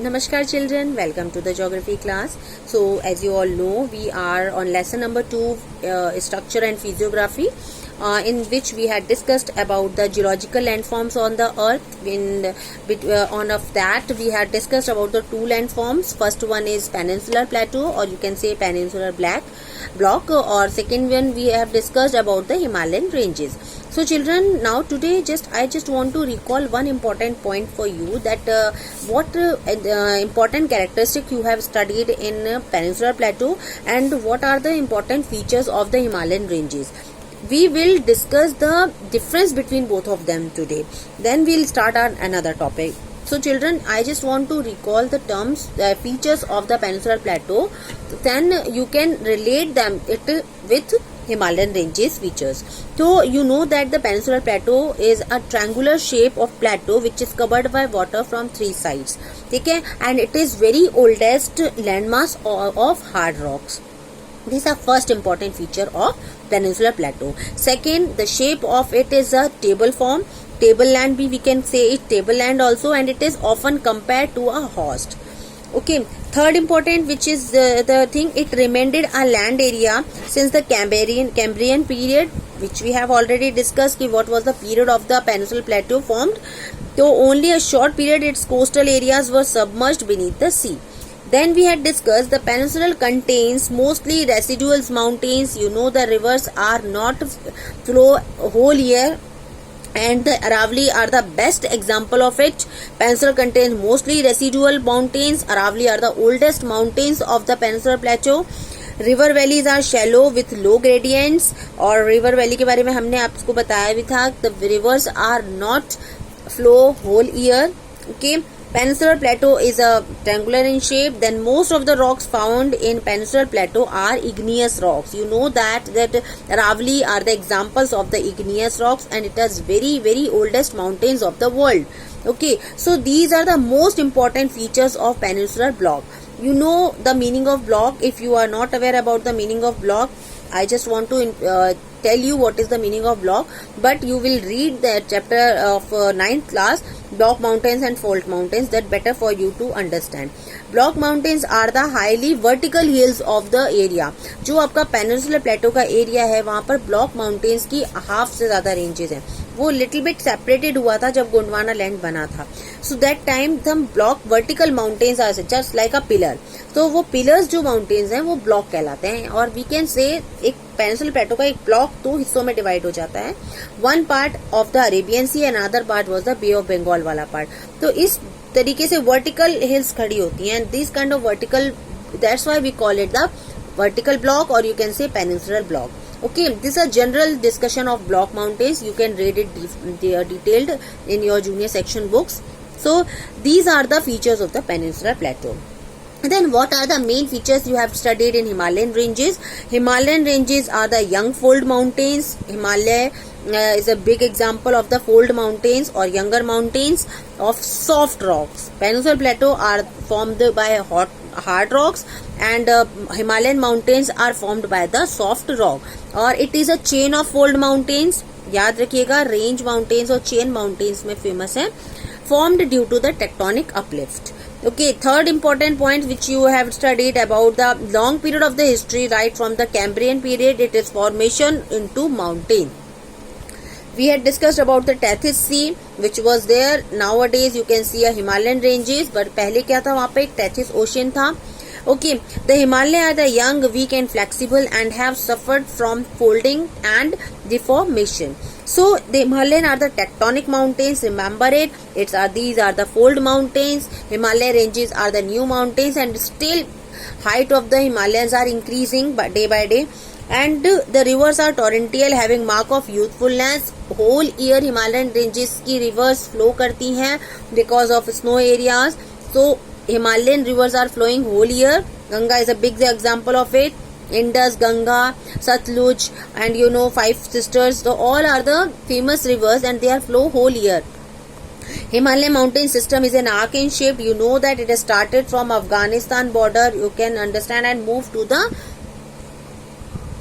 Namaskar children, welcome to the geography class. So as you all know, we are on lesson number 2, structure and physiography, in which we had discussed about the geological landforms on the earth. On of that we had discussed about the two landforms. First one is peninsular plateau, or you can say peninsular block, or second one we have discussed about the Himalayan ranges. So children, now today I just want to recall one important point for you, that what important characteristic you have studied in peninsular plateau and what are the important features of the Himalayan ranges. We will discuss the difference between both of them today. Then we'll start on another topic. So children, I just want to recall the terms, features of the peninsular plateau. Then you can relate them with Himalayan ranges features. So you know that the peninsular plateau is a triangular shape of plateau which is covered by water from three sides. Okay, and it is very oldest landmass of hard rocks. This is the first important feature of peninsular plateau. Second, the shape of it is a table form. Tableland, we can say it tableland also, and it is often compared to a horst. Okay, third important, which is the thing, it remained a land area since the Cambrian period, which we have already discussed what was the period of the peninsular plateau formed. So only a short period its coastal areas were submerged beneath the sea. Then we had discussed the peninsula contains mostly residual mountains. You know the rivers are not flow whole year, and the Aravalli are the best example of it. Peninsula contains mostly residual mountains. Aravalli are the oldest mountains of the peninsular plateau. River valleys are shallow with low gradients. और river valley के बारे में हमने आपको बताया भी था. The rivers are not flow whole year. Okay. Peninsular plateau is a triangular in shape. Then most of the rocks found in peninsular plateau are igneous rocks. You know that Aravalli are the examples of the igneous rocks, and it is very oldest mountains of the world. Okay, so these are the most important features of peninsular block. You know the meaning of block. If you are not aware about the meaning of block, I just want to tell you what is the meaning of block, but you will read the chapter of 9th class, block mountains and fault mountains, that better for you to understand. Block mountains are the highly vertical hills of the area. जो आपका peninsular plateau का area है, वहाँ पर block mountains की half से ज़्यादा ranges हैं. वो little bit separated हुआ था जब गोंडवाना land बना था. So that time some block vertical mountains are just like a pillar. तो वो pillars जो mountains हैं वो block कहलाते हैं, और we can say एक peninsular plateau का एक block दो हिस्सों में divide हो जाता है. One part of the Arabian Sea and another part was the Bay of Bengal वाला part. तो इस तरीके से vertical hills खड़ी होती हैं, and this kind of vertical, that's why we call it the vertical block, or you can say peninsular block. Okay, this is a general discussion of block mountains. You can read it detailed in your junior section books. So these are the features of the peninsular plateau. Then what are the main features you have studied in Himalayan ranges? Himalayan ranges are the young fold mountains. Himalaya is a big example of the fold mountains or younger mountains of soft rocks. Peninsular plateau are formed by hard rocks, and Himalayan mountains are formed by the soft rock. और it is a chain of fold mountains. याद रखिएगा, range mountains और chain mountains में famous है, formed due to the tectonic uplift. Okay, third important point which you have studied about the long period of the history, right from the Cambrian period, it is formation into mountain. We had discussed about the Tethys Sea which was there. Nowadays you can see a Himalayan ranges, but पहले क्या था, वहाँ पे एक Tethys Ocean था. Okay, the Himalayas are the young, weak and flexible and have suffered from folding and deformation. So the Himalayan are the tectonic mountains. Remember it. These are the fold mountains. Himalaya ranges are the new mountains, and still height of the Himalayas are increasing day by day. And the rivers are torrential, having mark of youthfulness. Whole year Himalayan ranges की rivers flow करती हैं because of snow areas. So Himalayan rivers are flowing whole year. Ganga is a big example of it. Indus, Ganga, Satluj, and you know 5 sisters. So all are the famous rivers, and they are flow whole year. Himalayan mountain system is an arc in shape. You know that it has started from Afghanistan border. You can understand, and move to the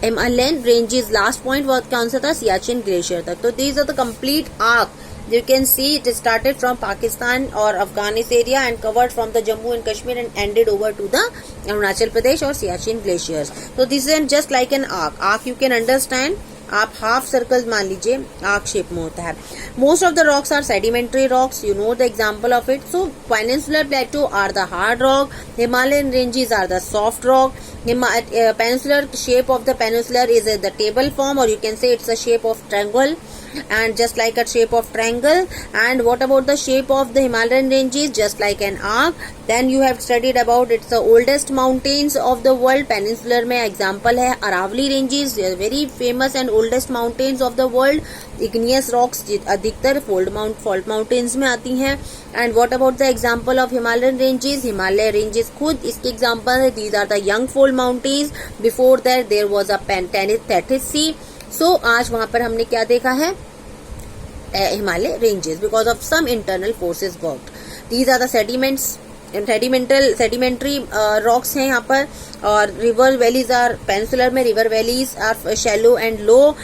Himalayan ranges. Last point was कौन सा था, Siachen glacier तक. So these are the complete arc You can see it started from Pakistan or Afghanistan area and covered from the Jammu and Kashmir and ended over to the Arunachal Pradesh or Siachen glaciers. So this is just like an arc. Arc you can understand. आप half circle मान लीजिए arc shape में होता है. Most of the rocks are sedimentary rocks. You know the example of it. So peninsular plateau are the hard rock. Himalayan ranges are the soft rock. Peninsular shape of the peninsula is the table form, or you can say it's a shape of triangle, and just like a shape of triangle. And what about the shape of the Himalayan ranges? Just like an arc. Then you have studied about it's the oldest mountains of the world. Peninsular में example है Aravalli ranges, very famous and oldest mountains of the world. Igneous rocks अधिकतर fault mountains में आती हैं. And what about the example of Himalayan ranges? Himalaya ranges खुद इसके example है. These are the young fold mountains. Before that there was a Tethys Sea. So आज वहां पर हमने क्या देखा है? Himalaya ranges because of some internal forces worked. These are the sedimentary rocks हैं यहाँ पर. और river valleys are peninsular में river valleys are shallow and low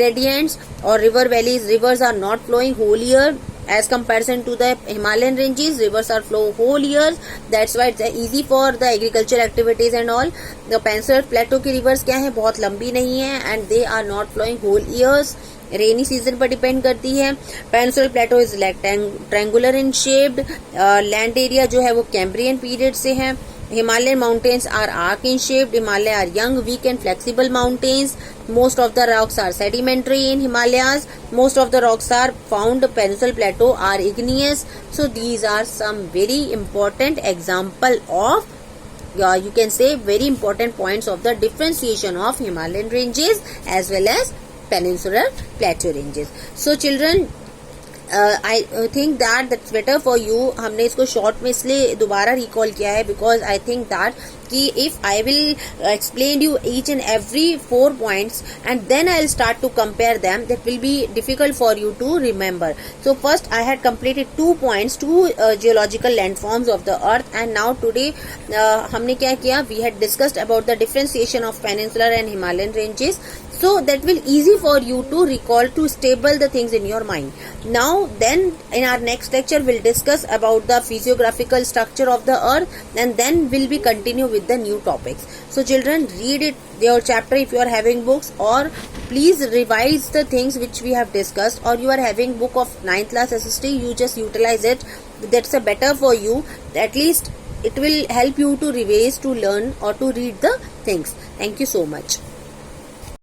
gradients. और rivers are not flowing whole year. As comparison to the Himalayan ranges, rivers are flow whole years. That's why it's easy for the agricultural activities and all. The Peninsular Plateau की rivers क्या है? बहुत लंबी नहीं है and they are not flowing whole years. Rainy season पर depend करती है. Peninsular Plato is triangular in shaped. Land area जो है वो कैम्ब्रियन पीरियड से है. Himalayan mountains are arc in shape. Himalaya are young, weak and flexible mountains. Most of the rocks are sedimentary in Himalayas. Most of the rocks are found Peninsular Plateau are igneous. So these are some very important example of you can say very important points of the differentiation of Himalayan ranges as well as Peninsular Plateau ranges. So children, I think that that's better for you. हमने इसको short में इसलिए दोबारा recall किया है because I think that कि if I will explain you each and every 4 points and then I'll start to compare them, that will be difficult for you to remember. So first I had completed 2 points, 2 geological landforms of the earth, and now today हमने क्या किया? We had discussed about the differentiation of peninsular and Himalayan ranges. So that will easy for you to recall, to stable the things in your mind. Now then in our next lecture we'll discuss about the physiographical structure of the earth, and then we'll be continue with the new topics. So children, read it your chapter if you are having books, or please revise the things which we have discussed, or you are having book of 9th class SST, you just utilize it. That's a better for you. At least it will help you to revise, to learn or to read the things. Thank you so much.